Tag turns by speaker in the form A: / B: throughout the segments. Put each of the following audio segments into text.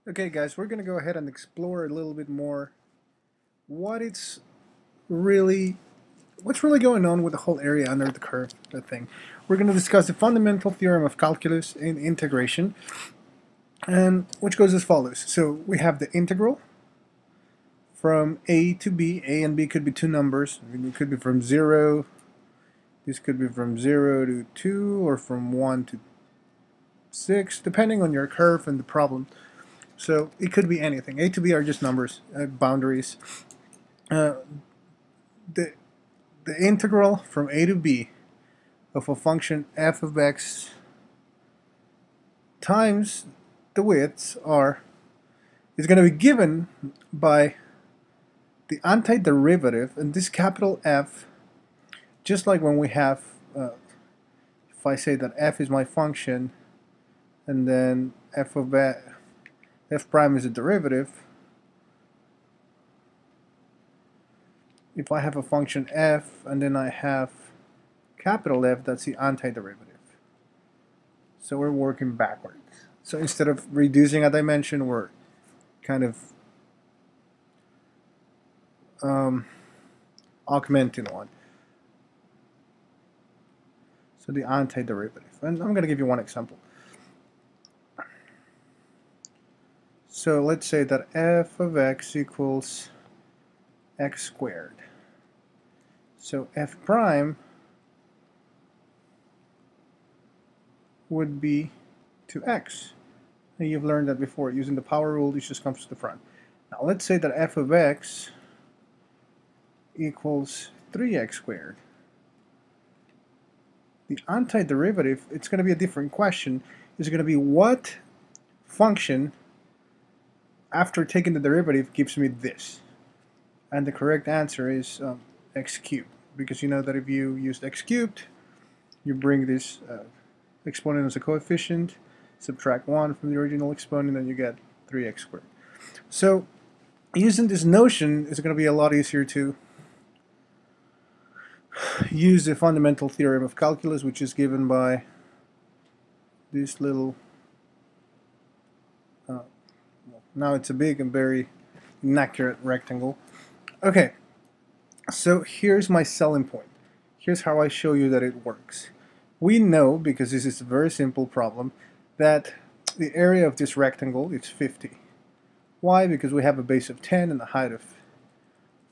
A: Okay guys, we're going to go ahead and explore a little bit more what it's really what's really going on with the whole area under the curve thing. We're going to discuss the fundamental theorem of calculus in integration, and which goes as follows. So we have the integral from a to b. A and b could be two numbers. It could be from 0, this could be from 0 to 2, or from 1 to 6, depending on your curve and the problem. So it could be anything. A to b are just numbers, boundaries. Uh, the, the integral from a to b of a function f of x times the widths is going to be given by the antiderivative, and this capital F, just like when we have, if I say that f is my function, and then f prime is a derivative. If I have a function f and then I have capital F, that's the antiderivative. So we're working backwards. So instead of reducing a dimension, we're kind of augmenting one. So the antiderivative. And I'm going to give you one example. So let's say that f of x equals x squared. So f prime would be to x. And you've learned that before. Using the power rule, this just comes to the front. Now let's say that f of x equals 3x squared. The antiderivative, it's going to be a different question. It's going to be what function, after taking the derivative, gives me this. And the correct answer is x cubed. Because you know that if you use x cubed, you bring this exponent as a coefficient, subtract 1 from the original exponent, and you get 3x squared. So using this notion is going to be a lot easier to use the fundamental theorem of calculus, which is given by this little, now it's a big and very inaccurate rectangle. Okay, so here's my selling point. Here's how I show you that it works. We know, because this is a very simple problem, that the area of this rectangle is 50. Why? Because we have a base of 10 and a height of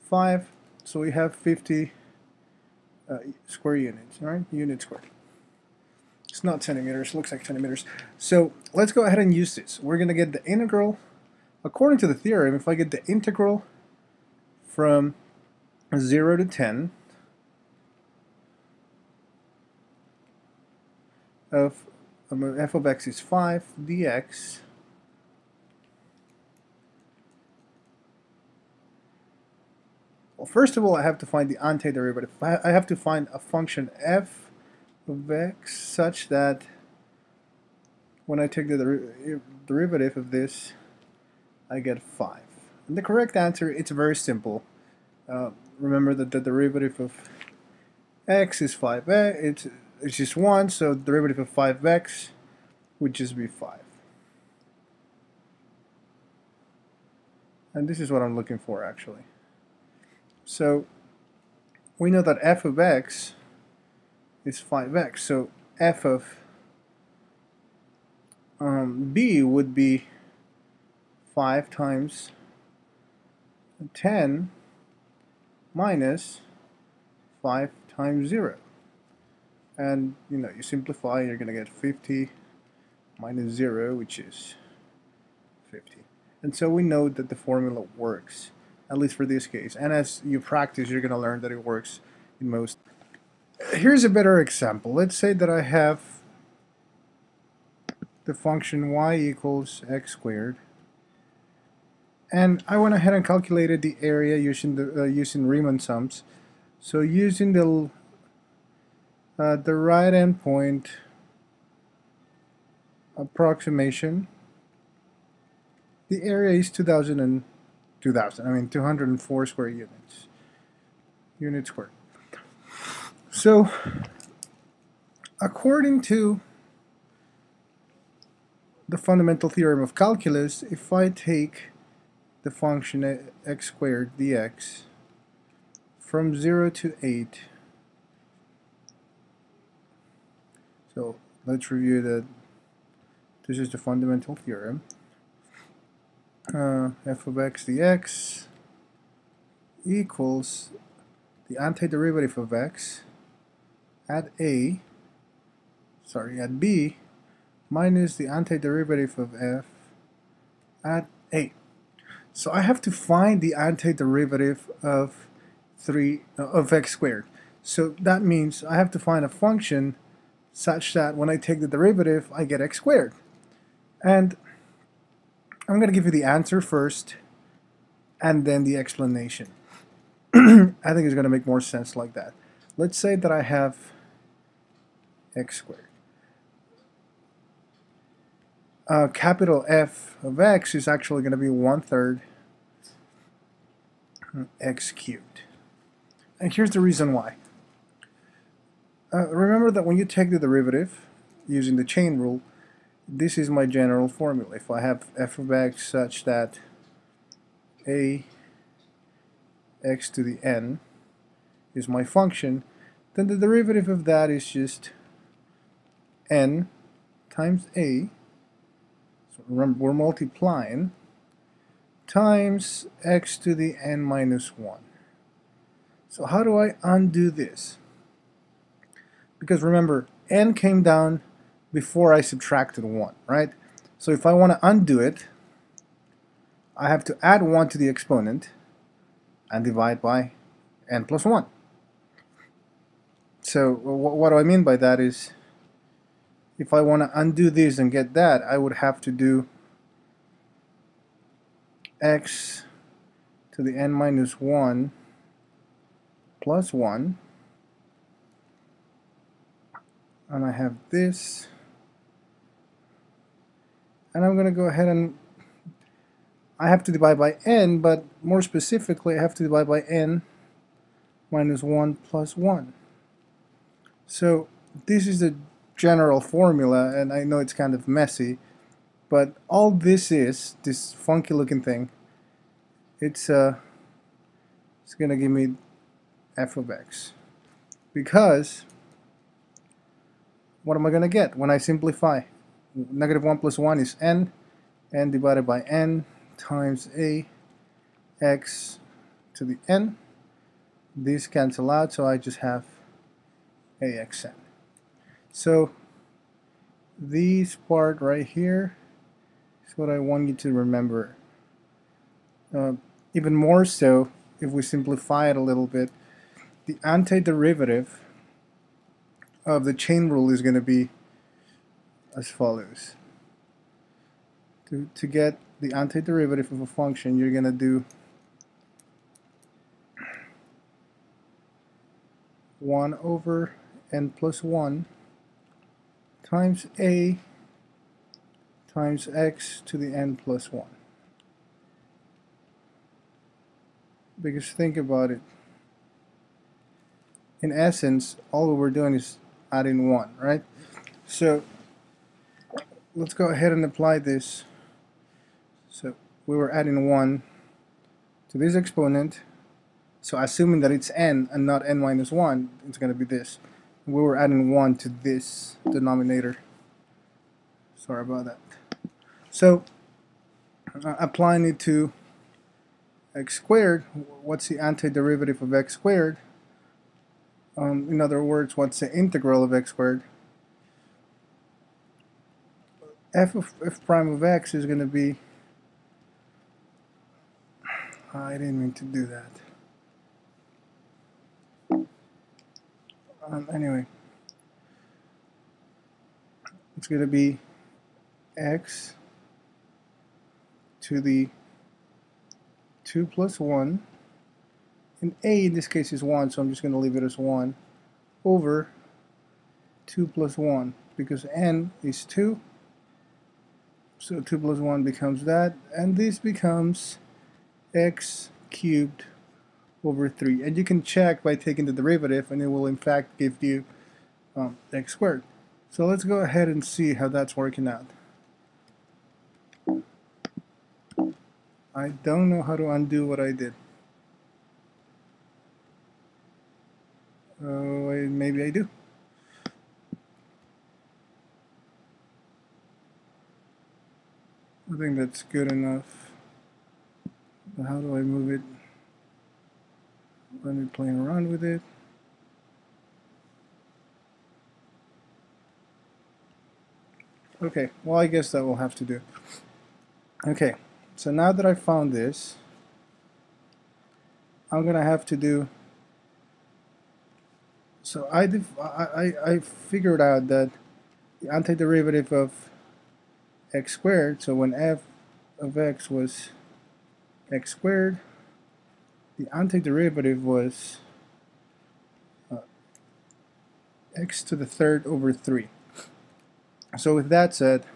A: 5, so we have 50 square units, right? Unit squared. It's not centimeters, looks like centimeters. So let's go ahead and use this. We're going to get the integral, according to the theorem, if I get the integral from 0 to 10 of f of x is 5 dx well, first of all, I have to find the antiderivative. I have to find a function f of x such that when I take the derivative of this, I get 5. And the correct answer, it's very simple. Remember that the derivative of x is 5x, it's just 1, so the derivative of 5x would just be 5. And this is what I'm looking for, actually. So we know that f of x is 5x, so f of b would be 5 times 10 minus 5 times 0. And you know, you simplify, you're going to get 50 minus 0, which is 50. And so we know that the formula works, at least for this case. And as you practice, you're going to learn that it works in most. Here's a better example. Let's say that I have the function y equals x squared, and I went ahead and calculated the area using the using Riemann sums. So using the right endpoint approximation, the area is 204 square units. Unit squared. So according to the fundamental theorem of calculus, if I take the function x squared dx from 0 to 8, so let's review that. This is the fundamental theorem. F of x dx equals the antiderivative of x at b minus the antiderivative of f at a. So I have to find the antiderivative of x squared. So that means I have to find a function such that when I take the derivative, I get x squared. And I'm going to give you the answer first and then the explanation. I think it's going to make more sense like that. Let's say that I have x squared. Capital F of x is actually going to be 1/3 x cubed. And here's the reason why. Remember that when you take the derivative using the chain rule, this is my general formula. If I have f of x such that a x to the n is my function, then the derivative of that is just n times a, so remember we're multiplying, times x to the n minus 1. So how do I undo this? Because remember, n came down before I subtracted 1, right? So if I want to undo it, I have to add 1 to the exponent and divide by n plus 1. So what do I mean by that is, if I want to undo this and get that, I would have to do x to the n minus 1 plus 1, and I have this, and I'm going to go ahead and I have to divide by n, but more specifically I have to divide by n minus 1 plus 1. So this is the general formula, and I know it's kind of messy, but all this is, this funky looking thing, it's going to give me f of x. Because what am I going to get when I simplify? Negative 1 plus 1 is n divided by n times a x to the n. These cancel out, so I just have axn. So this part right here is what I want you to remember. Even more so, if we simplify it a little bit, the antiderivative of the chain rule is going to be as follows. To get the antiderivative of a function, you're going to do 1 over n plus 1 times a times x to the n plus 1. Because think about it. In essence, all we're doing is adding 1, right? So let's go ahead and apply this. So we were adding 1 to this exponent. So assuming that it's n and not n minus 1, it's going to be this. We were adding 1 to this denominator. Sorry about that. So applying it to x squared, what's the antiderivative of x squared? In other words, what's the integral of x squared? F prime of x is going to be, I didn't mean to do that. Anyway, it's going to be x to the 2 plus 1, and a in this case is 1, so I'm just going to leave it as 1, over 2 plus 1, because n is 2, so 2 plus 1 becomes that, and this becomes x cubed over 3. And you can check by taking the derivative, and it will in fact give you x squared. So let's go ahead and see how that's working out. I don't know how to undo what I did. Oh, maybe I do. I think that's good enough. But how do I move it? Let me play around with it. Okay, well, I guess that will have to do. Okay, so now that I found this, I'm gonna have to do. So I figured out that the antiderivative of x squared. So when f of x was x squared, the antiderivative was x to the third over 3. So with that said,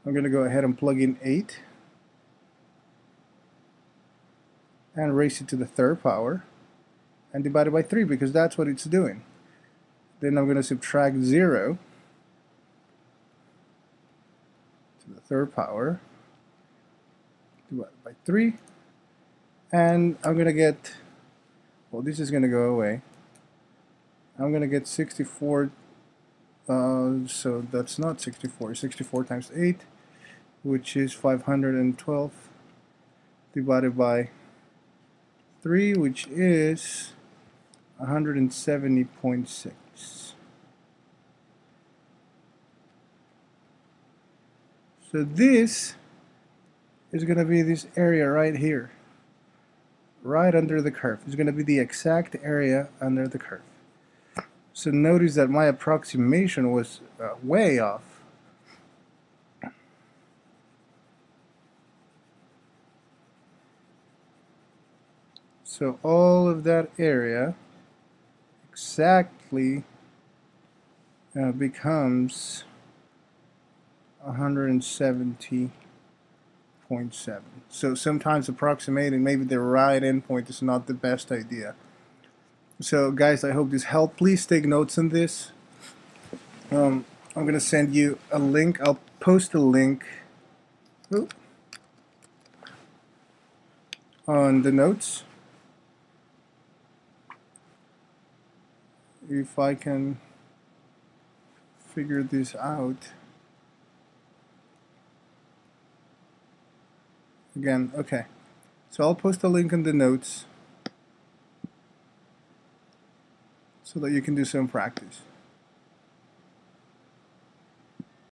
A: I'm going to go ahead and plug in 8 and raise it to the third power and divide it by 3 because that's what it's doing. Then I'm going to subtract 0 to the third power divided by 3, and I'm going to get, well, this is going to go away. I'm going to get 64, so that's not 64, 64 times 8, which is 512 divided by 3, which is 170.6. So this is going to be this area right here, right under the curve. It's going to be the exact area under the curve. So notice that my approximation was way off. So all of that area exactly becomes 170.7. So sometimes approximating maybe the right endpoint is not the best idea. So guys, I hope this helped. Please take notes on this. I'm going to send you a link. I'll post a link on the notes. If I can figure this out. Again, okay. So I'll post a link in the notes so that you can do some practice.